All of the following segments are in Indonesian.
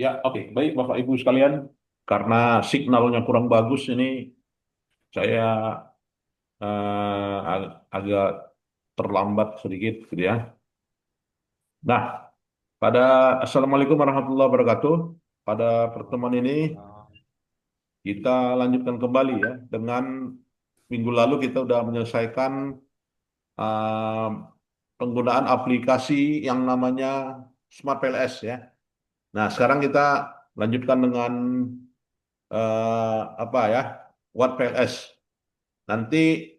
Ya, oke. Baik, Bapak Ibu sekalian. Karena signalnya kurang bagus ini, saya agak terlambat sedikit, gitu ya. Nah, Assalamualaikum warahmatullahi wabarakatuh. Pada pertemuan ini, kita lanjutkan kembali ya, dengan minggu lalu kita sudah menyelesaikan eh, penggunaan aplikasi yang namanya Smart PLS ya. Nah, sekarang kita lanjutkan dengan apa ya, Watt PLS. Nanti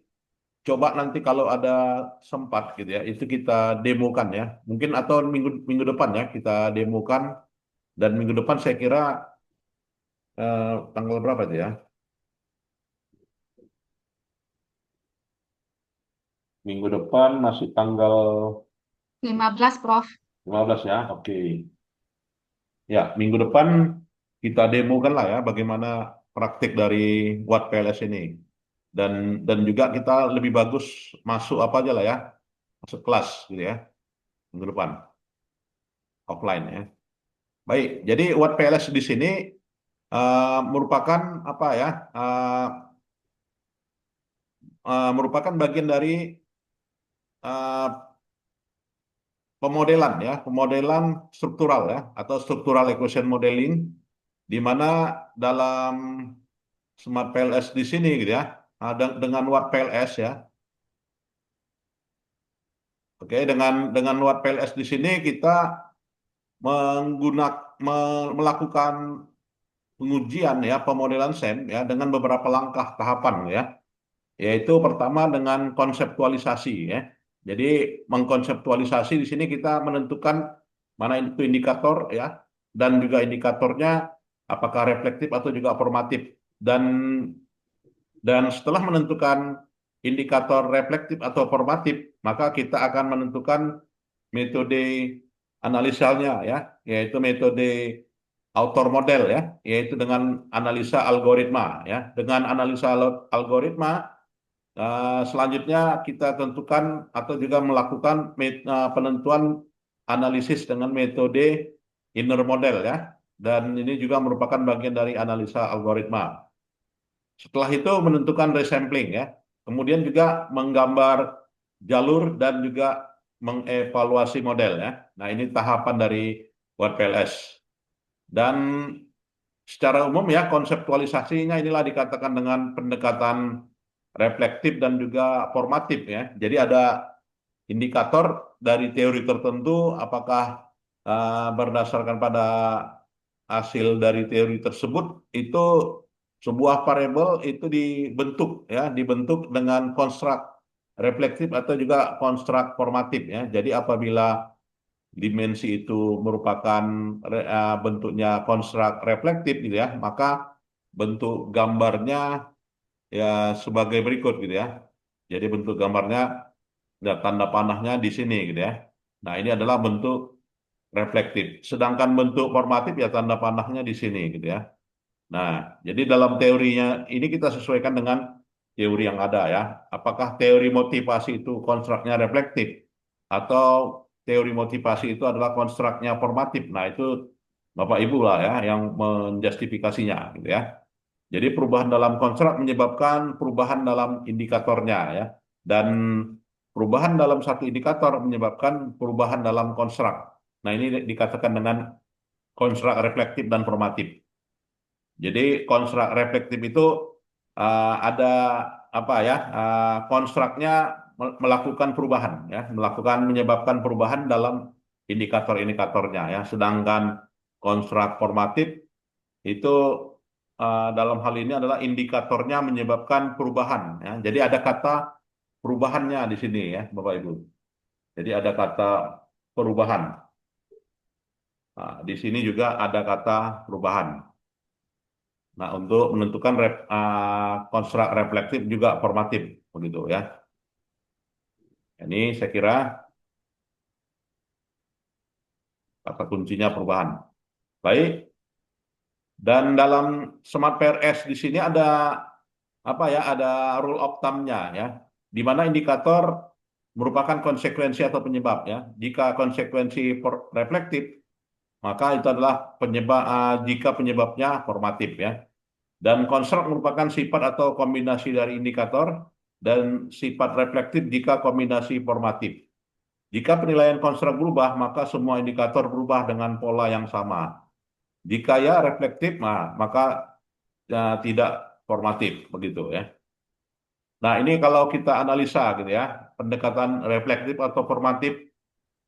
coba nanti kalau ada sempat gitu ya, itu kita demokan ya. Mungkin atau minggu minggu depan ya kita demokan, dan minggu depan saya kira tanggal berapa itu ya? Minggu depan masih tanggal 15, Prof. 15 ya. Oke. Ya, minggu depan kita demokan lah ya bagaimana praktik dari Watt PLS ini. Dan juga kita lebih bagus masuk apa aja lah ya, masuk kelas gitu ya minggu depan offline ya. Baik, jadi Watt PLS di sini merupakan apa ya? Merupakan bagian dari uh, pemodelan ya, pemodelan struktural ya, atau structural equation modeling, di mana dalam Smart PLS di sini gitu ya, dengan Watt PLS ya. Oke, dengan Watt PLS di sini kita melakukan pengujian ya, pemodelan SEM ya, dengan beberapa langkah tahapan ya. Yaitu pertama dengan konseptualisasi ya. Jadi mengkonseptualisasi di sini kita menentukan mana itu indikator ya, dan juga indikatornya apakah reflektif atau juga formatif. Dan setelah menentukan indikator reflektif atau formatif, maka kita akan menentukan metode analisanya ya, yaitu metode author model ya, yaitu dengan analisa algoritma ya. Dengan analisa algoritma, selanjutnya kita tentukan atau juga melakukan penentuan analisis dengan metode inner model ya. Dan ini juga merupakan bagian dari analisa algoritma. Setelah itu menentukan resampling ya. Kemudian juga menggambar jalur dan juga mengevaluasi model ya. Nah, ini tahapan dari WordPLS. Dan secara umum ya, konseptualisasinya inilah dikatakan dengan pendekatan reflektif dan juga formatif ya. Jadi ada indikator dari teori tertentu, apakah berdasarkan pada hasil dari teori tersebut itu sebuah variabel itu dibentuk ya, dibentuk dengan konstruk reflektif atau juga konstruk formatif ya. Jadi apabila dimensi itu merupakan bentuknya konstruk reflektif gitu ya, maka bentuk gambarnya ya sebagai berikut gitu ya. Jadi bentuk gambarnya, ya, tanda panahnya di sini gitu ya. Nah, ini adalah bentuk reflektif. Sedangkan bentuk formatif ya tanda panahnya di sini gitu ya. Nah, jadi dalam teorinya ini kita sesuaikan dengan teori yang ada ya. Apakah teori motivasi itu konstruknya reflektif atau teori motivasi itu adalah konstruknya formatif. Nah, itu Bapak Ibu lah ya yang menjustifikasinya gitu ya. Jadi perubahan dalam konstruk menyebabkan perubahan dalam indikatornya ya. Dan perubahan dalam satu indikator menyebabkan perubahan dalam konstruk. Nah, ini dikatakan dengan konstruk reflektif dan formatif. Jadi konstruk reflektif itu ada apa ya? Konstruknya melakukan perubahan ya, menyebabkan perubahan dalam indikator-indikatornya ya. Sedangkan konstruk formatif itu dalam hal ini adalah indikatornya menyebabkan perubahan ya. Jadi ada kata perubahannya di sini ya, Bapak Ibu. Jadi ada kata perubahan. Nah, di sini juga ada kata perubahan. Nah, untuk menentukan konstruk reflektif juga formatif begitu ya. Ini saya kira kata kuncinya perubahan. Baik, dan dalam Smart PRS di sini ada apa ya? Ada rule of thumb-nya ya. Di mana indikator merupakan konsekuensi atau penyebab ya. Jika konsekuensi reflektif, maka itu adalah jika penyebabnya formatif ya. Dan konstruk merupakan sifat atau kombinasi dari indikator dan sifat reflektif jika kombinasi formatif. Jika penilaian konstruk berubah, maka semua indikator berubah dengan pola yang sama. Jika ya reflektif, maka ya, tidak formatif begitu ya. Nah, ini kalau kita analisa gitu ya, pendekatan reflektif atau formatif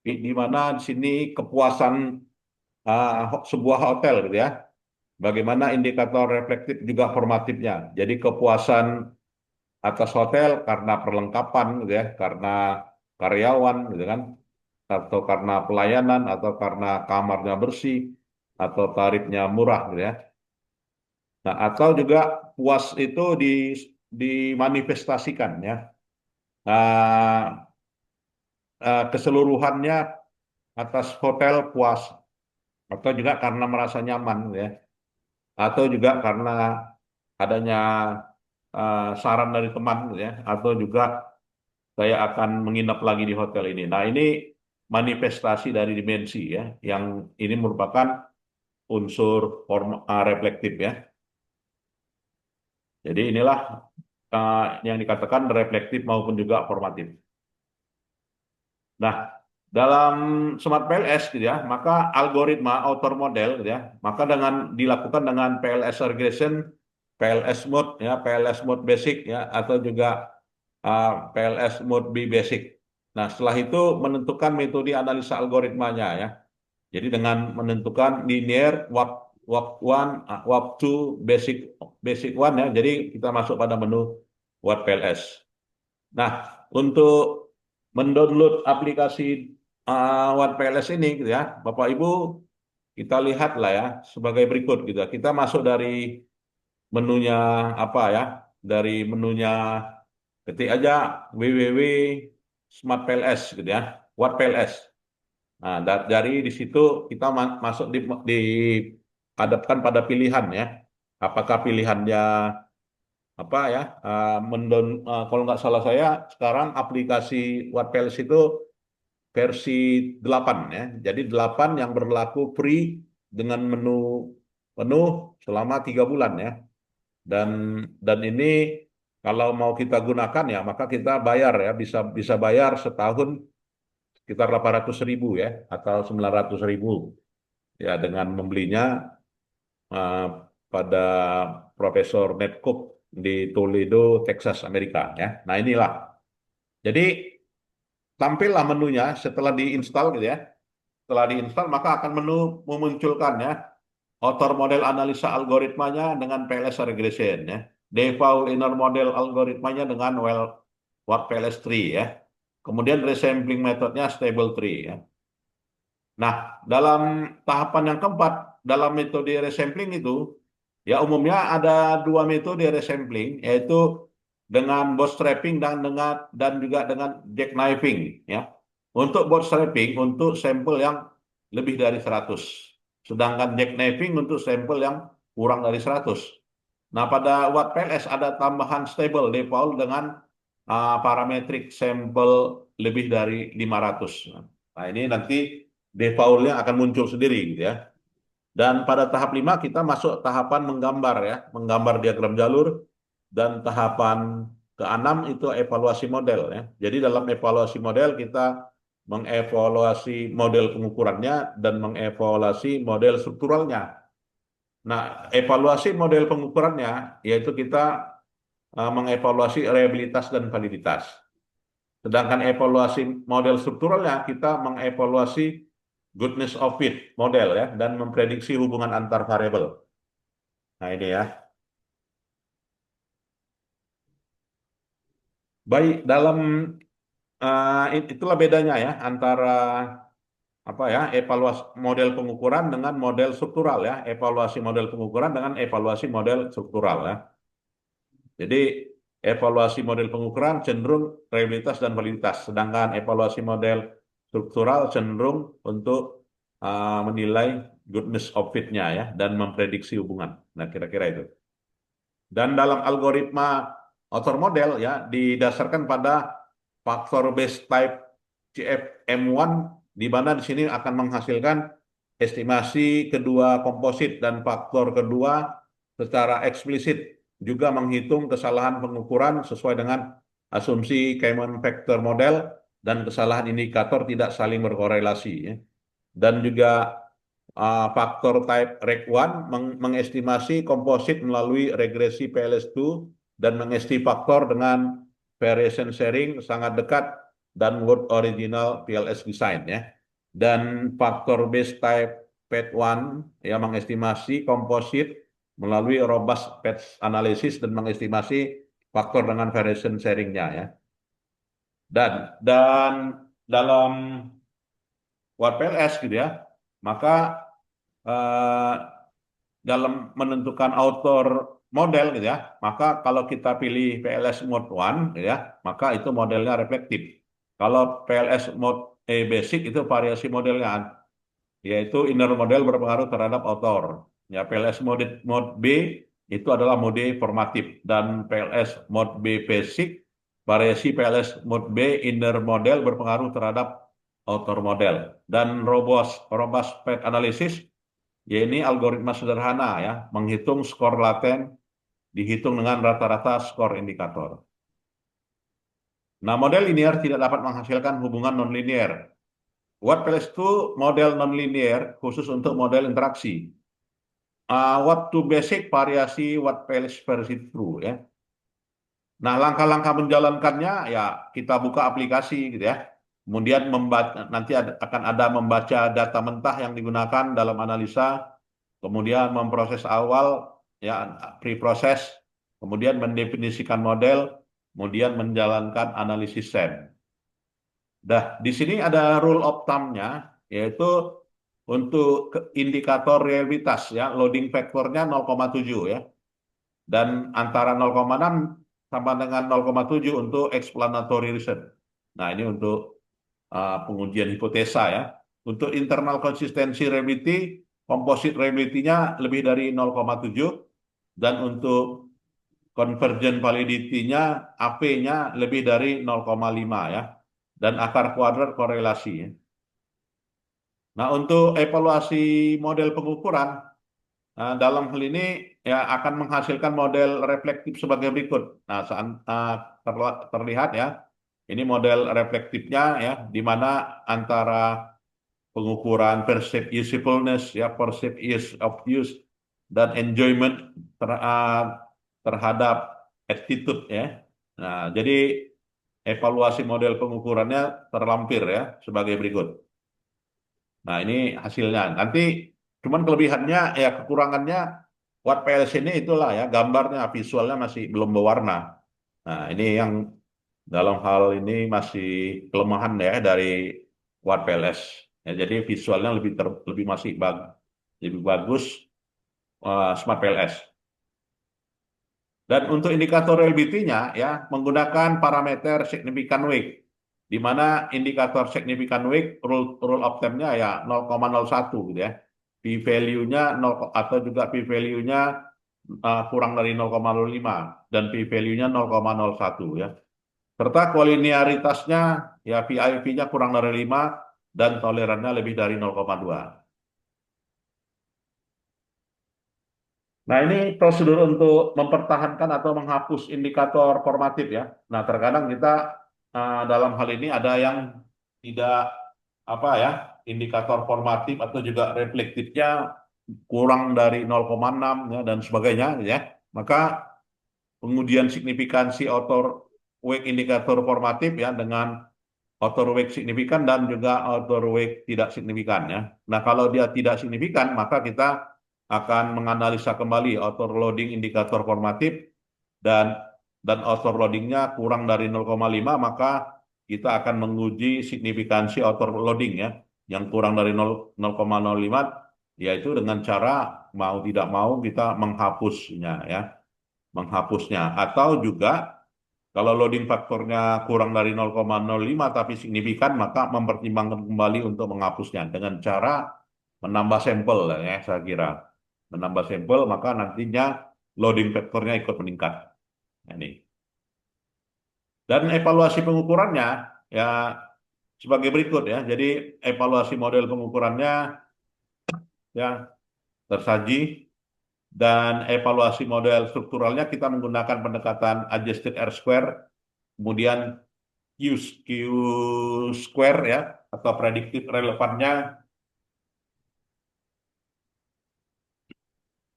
di mana di sini kepuasan sebuah hotel gitu ya. Bagaimana indikator reflektif juga formatifnya. Jadi kepuasan atas hotel karena perlengkapan gitu ya, karena karyawan gitu kan, atau karena pelayanan atau karena kamarnya bersih atau tarifnya murah gitu ya. Nah, atau juga puas itu dimanifestasikan ya. Nah, keseluruhannya atas hotel puas atau juga karena merasa nyaman gitu ya. Atau juga karena adanya saran dari teman gitu ya, atau juga saya akan menginap lagi di hotel ini. Nah, ini manifestasi dari dimensi ya, yang ini merupakan unsur reflektif ya. Jadi inilah yang dikatakan reflektif maupun juga formatif. Nah, dalam Smart PLS gitu ya, maka algoritma author model gitu ya, maka dilakukan dengan PLS regression, PLS mode ya, PLS mode basic ya, atau juga PLS mode B basic. Nah, setelah itu menentukan metode analisa algoritmanya ya. Jadi dengan menentukan linear, warp one, warp two, basic one ya. Jadi kita masuk pada menu What PLS. Nah, untuk mendownload aplikasi What PLS ini gitu ya, Bapak Ibu kita lihat lah ya sebagai berikut gitu. Kita masuk dari menunya apa ya? Dari menunya ketik aja www.smartpls gitu ya, What PLS. Nah, dari di situ kita masuk dihadapkan pada pilihan ya. Apakah pilihannya apa ya? Kalau nggak salah saya sekarang aplikasi WordPress itu versi 8 ya. Jadi 8 yang berlaku free dengan menu penuh selama 3 bulan ya. Dan ini kalau mau kita gunakan ya maka kita bayar ya, bisa bisa bayar setahun sekitar 800.000 ya atau 900.000 ya dengan membelinya eh, pada Profesor Ned Cook di Toledo, Texas, Amerika ya. Nah inilah. Jadi tampillah menunya setelah diinstal gitu ya. Setelah diinstal maka akan memunculkan ya author model analisa algoritmanya dengan PLS regression ya. Default inner model algoritmanya dengan What PLS tree ya. Kemudian resampling metodenya stable tree ya. Nah, dalam tahapan yang keempat, dalam metode resampling itu, ya umumnya ada dua metode resampling, yaitu dengan bootstrapping dan juga dengan jackknifing, ya. Untuk bootstrapping untuk sampel yang lebih dari 100, sedangkan jackknifing untuk sampel yang kurang dari 100. Nah, pada WattPLS ada tambahan stable default dengan parametrik sampel lebih dari 500. Nah, ini nanti defaultnya akan muncul sendiri gitu ya. Dan pada tahap 5 kita masuk tahapan menggambar ya, menggambar diagram jalur, dan tahapan ke-6 itu evaluasi model ya. Jadi dalam evaluasi model kita mengevaluasi model pengukurannya dan mengevaluasi model strukturalnya. Nah, evaluasi model pengukurannya yaitu kita mengevaluasi reliabilitas dan validitas. Sedangkan evaluasi model strukturalnya kita mengevaluasi goodness of fit model ya dan memprediksi hubungan antar variabel. Nah, ini ya. Baik, dalam itulah bedanya ya antara apa ya, evaluasi model pengukuran dengan model struktural ya, evaluasi model pengukuran dengan evaluasi model struktural ya. Jadi evaluasi model pengukuran cenderung reliabilitas dan validitas, sedangkan evaluasi model struktural cenderung untuk menilai goodness of fit-nya ya dan memprediksi hubungan. Nah, kira-kira itu. Dan dalam algoritma author model ya didasarkan pada faktor base type CFM1 di mana di sini akan menghasilkan estimasi kedua komposit dan faktor kedua secara eksplisit juga menghitung kesalahan pengukuran sesuai dengan asumsi Kaiman Factor Model dan kesalahan indikator tidak saling berkorelasi, ya. Dan juga faktor type REC1 mengestimasi komposit melalui regresi PLS2 dan mengestimasi faktor dengan variation sharing sangat dekat dan word original PLS design, ya. Dan faktor base type PET1 yang mengestimasi komposit melalui robust patch analysis dan mengestimasi faktor dengan variation sharingnya, ya. Dan dalam WordPLS gitu ya, maka eh, dalam menentukan author model gitu ya, maka kalau kita pilih PLS mode 1 gitu ya, maka itu modelnya reflektif. Kalau PLS mode basic itu variasi modelnya, yaitu inner model berpengaruh terhadap author. Ya, PLS mode B itu adalah mode formatif, dan PLS mode B basic, variasi PLS mode B inner model berpengaruh terhadap author model. Dan robust path analysis, ya ini algoritma sederhana ya, menghitung skor laten dihitung dengan rata-rata skor indikator. Nah, model linear tidak dapat menghasilkan hubungan nonlinear. WordPress itu model nonlinear khusus untuk model interaksi. What to basic variasi WordPress versi true, ya. Nah, langkah-langkah menjalankannya ya kita buka aplikasi gitu ya. Kemudian nanti akan ada membaca data mentah yang digunakan dalam analisa, kemudian memproses awal ya, pre-proses, kemudian mendefinisikan model, kemudian menjalankan analisis SEM. Dah, di sini ada rule of thumb-nya, yaitu untuk indikator realitas ya, loading faktornya 0,7 ya. Dan antara 0,6 sama dengan 0,7 untuk explanatory reason. Nah, ini untuk pengujian hipotesa ya. Untuk internal consistency reliability, composite reliability-nya lebih dari 0,7, dan untuk convergent validity-nya, AP-nya lebih dari 0,5 ya. Dan akar kuadrat korelasi, ya. Nah, untuk evaluasi model pengukuran, dalam hal ini ya akan menghasilkan model reflektif sebagai berikut. Nah, terlihat ya, ini model reflektifnya ya, di mana antara pengukuran perceived usefulness ya, perceived ease of use, dan enjoyment terhadap attitude ya. Nah, jadi evaluasi model pengukurannya terlampir ya sebagai berikut. Nah, ini hasilnya. Nanti cuman kelebihannya ya, kekurangannya WordPLS ini itulah ya, gambarnya visualnya masih belum berwarna. Nah, ini yang dalam hal ini masih kelemahan ya dari WordPLS. Ya, jadi visualnya lebih masih lebih bagus Smart PLS. Dan untuk indikator reliability-nya ya menggunakan parameter significant weight, di mana indikator significant weight rule of thumb-nya ya 0,01 gitu ya. P-value-nya 0, atau juga P-value-nya kurang dari 0,05 dan P-value-nya 0,01 ya. Serta kolinearitasnya ya PIV-nya kurang dari 5 dan tolerannya lebih dari 0,2. Nah, ini prosedur untuk mempertahankan atau menghapus indikator formatif ya. Nah, terkadang kita dalam hal ini ada yang tidak apa ya, indikator formatif atau juga reflektifnya kurang dari 0,6 ya dan sebagainya ya. Maka pengujian signifikansi author weight indikator formatif ya dengan author weight signifikan dan juga author weight tidak signifikan ya. Nah, kalau dia tidak signifikan, maka kita akan menganalisa kembali author loading indikator formatif, dan author loadingnya kurang dari 0,5, maka kita akan menguji signifikansi author loading ya, yang kurang dari 0,05, yaitu dengan cara mau tidak mau kita menghapusnya ya, atau juga kalau loading faktornya kurang dari 0,05 tapi signifikan, maka mempertimbangkan kembali untuk menghapusnya dengan cara menambah sampel ya, saya kira. Menambah sampel, maka nantinya loading faktornya ikut meningkat. Nah, ini. Dan evaluasi pengukurannya ya sebagai berikut ya. Jadi evaluasi model pengukurannya ya tersaji, dan evaluasi model strukturalnya kita menggunakan pendekatan adjusted R square, kemudian Q square ya, atau prediktif relevannya,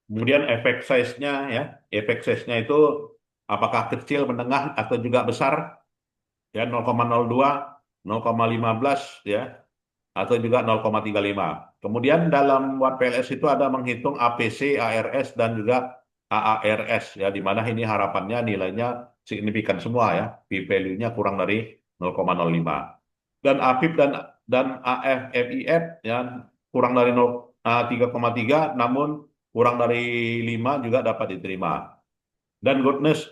kemudian efek size-nya itu apakah kecil, menengah, atau juga besar, ya 0,02, 0,15 ya, atau juga 0,35. Kemudian dalam Watt PLS itu ada menghitung APC, ARS, dan juga AARS ya, di mana ini harapannya nilainya signifikan semua ya, p-value-nya kurang dari 0,05. Dan AFib dan AFFIF ya kurang dari 3,3, namun kurang dari 5 juga dapat diterima. Dan goodness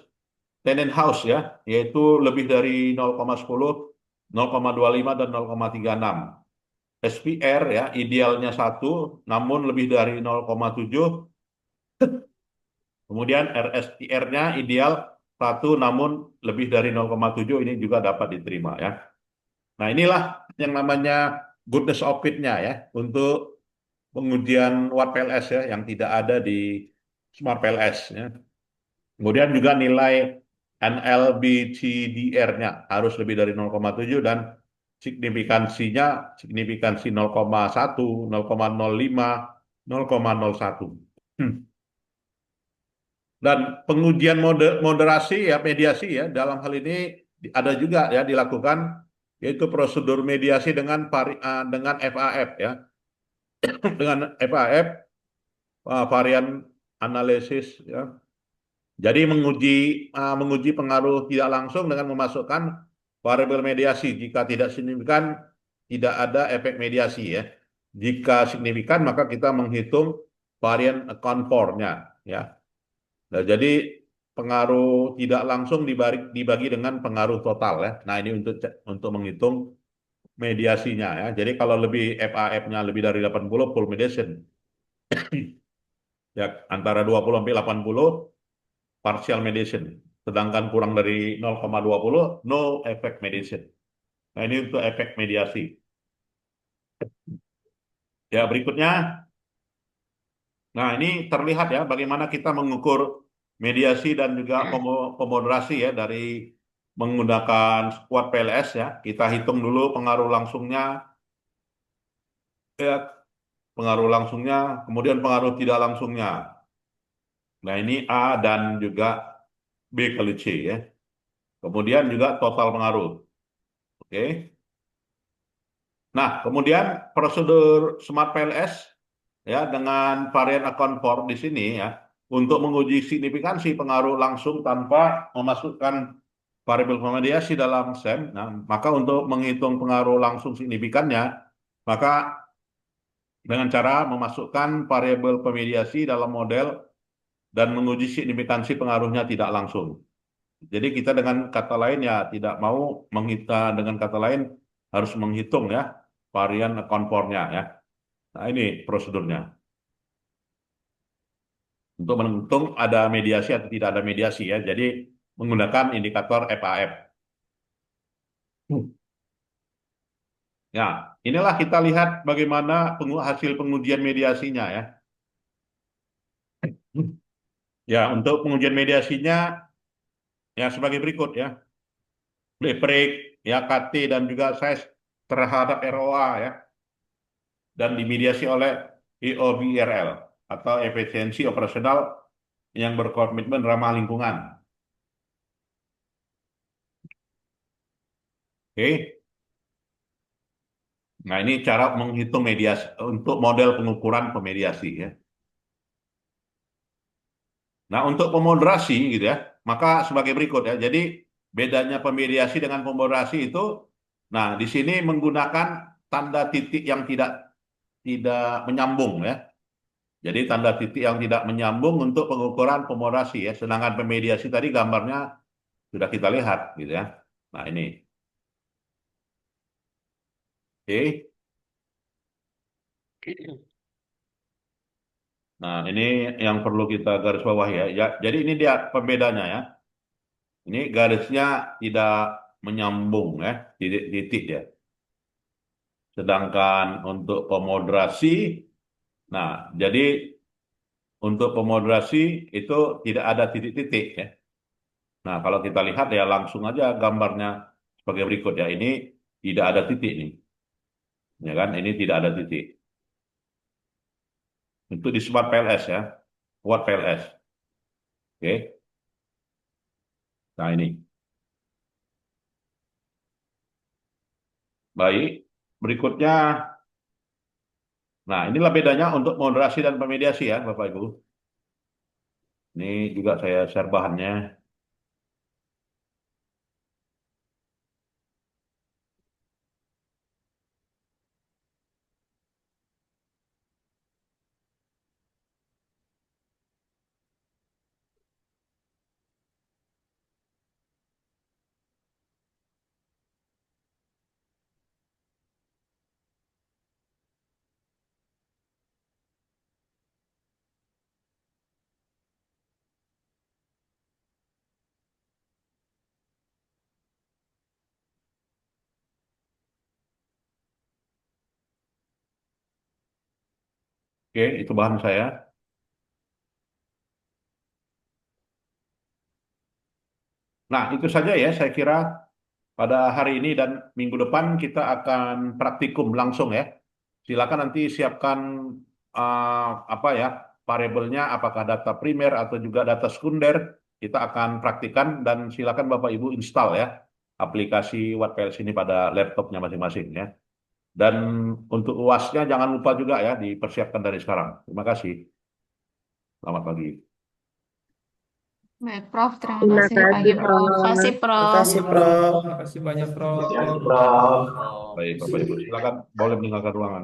Tennenhaus ya, yaitu lebih dari 0,10, 0,25, dan 0,36. SPR ya, idealnya 1, namun lebih dari 0,7. Kemudian RSTR-nya ideal 1, namun lebih dari 0,7, ini juga dapat diterima ya. Nah, inilah yang namanya goodness of fit-nya ya, untuk pengujian Watt PLS ya, yang tidak ada di Smart PLS ya. Kemudian juga nilai NLBCDR-nya harus lebih dari 0,7, dan signifikansi 0,1, 0,05, 0,01. Dan pengujian moderasi ya, mediasi ya, dalam hal ini ada juga ya dilakukan, yaitu prosedur mediasi dengan FAF ya. Dengan FAF, varian analisis ya. Jadi menguji pengaruh tidak langsung dengan memasukkan variabel mediasi. Jika tidak signifikan, tidak ada efek mediasi ya. Jika signifikan, maka kita menghitung varian conformnya ya. Nah, jadi pengaruh tidak langsung dibagi dengan pengaruh total ya. Nah, ini untuk menghitung mediasinya ya. Jadi kalau lebih FAF-nya lebih dari 80, full mediation. Ya, antara 20 sampai 80, partial mediation. Sedangkan kurang dari 0,20, no effect mediation. Nah, ini untuk efek mediasi. Ya, berikutnya. Nah, ini terlihat ya bagaimana kita mengukur mediasi dan juga pemoderasi ya dari menggunakan squad PLS ya. Kita hitung dulu pengaruh langsungnya, ya, kemudian pengaruh tidak langsungnya. Nah, ini A dan juga B kali C ya. Kemudian juga total pengaruh. Oke. Nah, kemudian prosedur Smart PLS ya dengan varian account for di sini ya, untuk menguji signifikansi pengaruh langsung tanpa memasukkan variabel pemediasi dalam SEM. Nah, maka untuk menghitung pengaruh langsung signifikannya, maka dengan cara memasukkan variabel pemediasi dalam model dan menguji signifikansi pengaruhnya tidak langsung. Jadi kita dengan kata lain ya tidak mau dengan kata lain harus menghitung ya varian konfornya ya. Nah, ini prosedurnya. Untuk menghitung ada mediasi atau tidak ada mediasi ya. Jadi menggunakan indikator FAF. Ya, inilah kita lihat bagaimana hasil pengujian mediasinya ya. Ya, untuk pengujian mediasinya ya sebagai berikut ya. Break ya, KT dan juga size terhadap ROA ya, dan dimediasi oleh EOBRL atau efisiensi operasional yang berkomitmen ramah lingkungan. Oke. Nah, ini cara menghitung mediasi untuk model pengukuran pemediasi ya. Nah, untuk pemoderasi gitu ya, maka sebagai berikut ya. Jadi bedanya pemediasi dengan pemoderasi itu, nah di sini menggunakan tanda titik yang tidak tidak menyambung ya. Jadi tanda titik yang tidak menyambung untuk pengukuran pemoderasi ya. Sedangkan pemediasi tadi gambarnya sudah kita lihat gitu ya. Nah, ini. Oke. Nah, ini yang perlu kita garis bawahi ya. Ya, jadi ini dia pembedanya ya. Ini garisnya tidak menyambung ya, titik-titik ya. Sedangkan untuk pemoderasi Nah, jadi untuk pemoderasi itu tidak ada titik-titik ya. Nah, kalau kita lihat ya langsung aja gambarnya sebagai berikut ya. Ini tidak ada titik nih, ya kan? Ini tidak ada titik. Itu di Smart PLS ya, Word PLS. Oke. Nah, ini. Baik. Berikutnya, nah inilah bedanya untuk moderasi dan pemediasi ya, Bapak Ibu. Ini juga saya share bahannya. Oke, itu bahan saya. Nah, itu saja ya, saya kira pada hari ini dan minggu depan kita akan praktikum langsung ya. Silakan nanti siapkan apa ya variabelnya, apakah data primer atau juga data sekunder. Kita akan praktikan dan silakan Bapak Ibu install ya aplikasi WordPress ini pada laptopnya masing-masing ya. Dan untuk UASnya jangan lupa juga ya dipersiapkan dari sekarang. Terima kasih. Selamat pagi. Baik, Prof. Terima Terima kasih kasih, banyak. Prof. Kasih, Terima Prof. kasih, Prof. Terima kasih banyak, Prof. Terima kasih, Prof. Baik, Bapak Ibu, silakan boleh meninggalkan ruangan.